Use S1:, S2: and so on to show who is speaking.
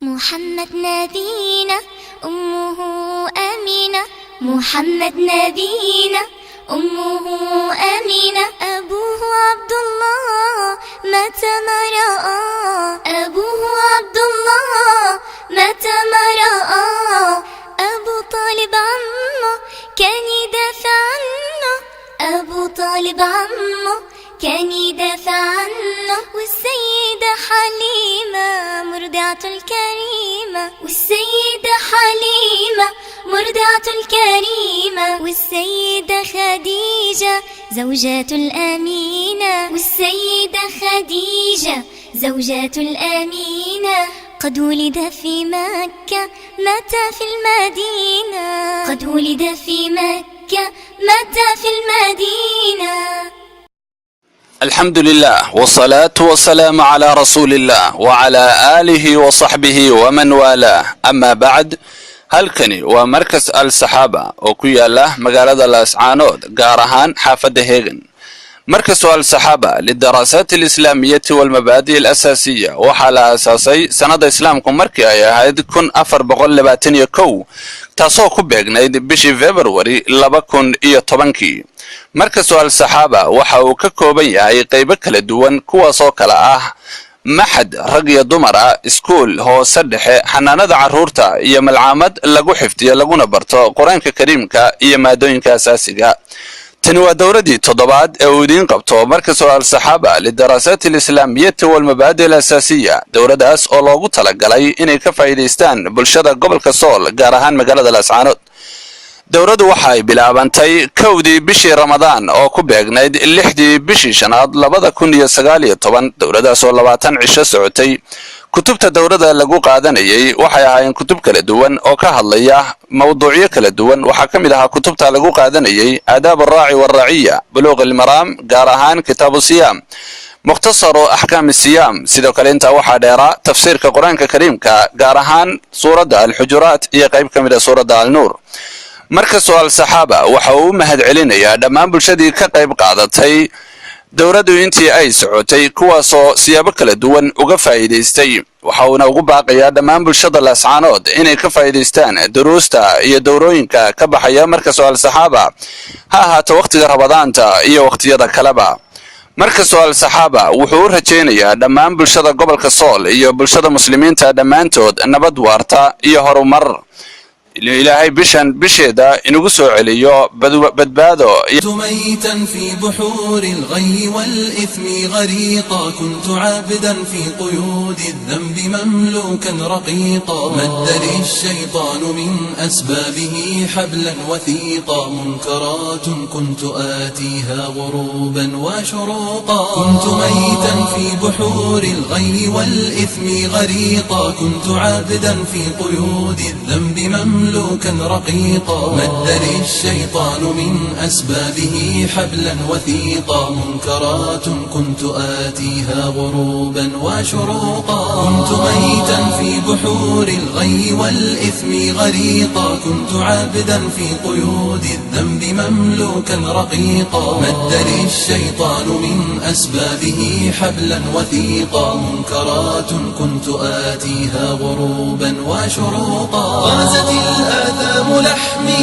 S1: محمد نبينا أمه أمينة، محمد نبينا أمه أمينة، أبوه عبد الله مات ما رأى، أبوه عبد الله مات ما رأى، أبو طالب عمه كان يدافع عنه، أبو طالب عمه كان يدافع عنه، والسيدة حليمة مرضعة الكريمة، والسيدة حليمة مرضعة الكريمة، والسيدة خديجة زوجات الأمينة، والسيدة خديجة زوجات الأمينة، قد ولد في مكة مات في المدينة، قد ولد في مكة مات في المدينة.
S2: الحمد لله والصلاة والسلام على رسول الله وعلى آله وصحبه ومن والاه. أما بعد، halkani waa markas al-saxaaba oo ku yaala magaalada laascaanood, gaar ahaan xaafadda heegan. markasu al-saxaaba lidaraasat al-islaamiyati walmabaadi' al-asaasiya waxaa la aasaasay sanada islaamku markii ay ahayd 1421 taasoo ku beegnayd bishii February 2010. markasu al-saxaaba waxa uu ka kooban yahay qaybo kala duwan kuwaasoo kala ah maxad rag iyo dumar ah, iskuul hoose dhexe, xanaanada carruurta iyo malcaamad lagu xifdiyo laguna barto qur-aanka kariimka iyo maadooyinka asaasiga. tani waa dowladii toddobaad ee uu idiin qabto markasu al-saxaaba lidaraasat al-islaamiyati walmabaadi' al-asaasiya, dowladaas oo loogu talagalay inay ka faa'iidaystaan bulshada gobolka Sool, gaar ahaan magaalada Laascaanood. dowladdu waxay bilaabantay 1dii bishii Ramadaan oo ku beegnayd 6dii bishii shanaad 2019, dowladaas oo 20 cisho socotay. kutubta dowladda lagu qaadanayay waxay ahaayeen kutub kala duwan oo ka hadlaya mawduucyo kala duwan. waxaa ka mid ahaa kutubta lagu qaadanayay aadaab ar-raaci war-raaciya, buluuq al-maraam, gaar ahaan kitaabu siyaam, mukhtasaru axkaam siyaam. sidoo kale intaa waxaa dheeraa tafsiirka qur-aanka kariimka, gaar ahaan suuradda al-xujuraat iyo qayb ka mid ah suuradda al-nuur. markasu al-saxaaba waxa uu u mahadcelinayaa dhammaan bulshadii ka qayb qaadatay dowladdu intii ay socotay, kuwaasoo siyaabo kala duwan uga faa'iidaystay. waxa uuna ugu baaqayaa dhammaan bulshada Laascaanood inay ka faa'iidaystaan duruusta iyo dowrooyinka ka baxaya markasu al-saxaaba, ha ahaato wakhtiga Ramadaanta iyo wakhtiyada kaleba. markasu al-saxaaba wuxuu u rajaynayaa dhammaan bulshada gobolka Sool iyo bulshada muslimiinta dhammaantood nabad waarta iyo horumar. إلهي بشيدا إنه سوعليو بدبادو.
S3: ميتا في بحور الغي والإثم غريقا، كنت عابدا في قيود الذنب مملوكا رقيقا، مد للشيطان من أسبابه حبلا وثيقا، منكرات كنت آتيها غروبا وشروقا، كنت ميتا في بحور الغي والإثم غريقا، كنت عابدا في قيود الذنب مملوكا رقيقا، مد للشيطان من أسبابه حبلا وثيقا، منكرات كنت آتيها غروبا وشروقا، كنت ميتا في بحور الغي والإثم غريقا، كنت عابدا في قيود الذنب مملوكا رقيقا، مد للشيطان من أسبابه حبلا وثيقا، منكرات كنت آتيها غروبا وشروقا، غرزت الآثام لحمي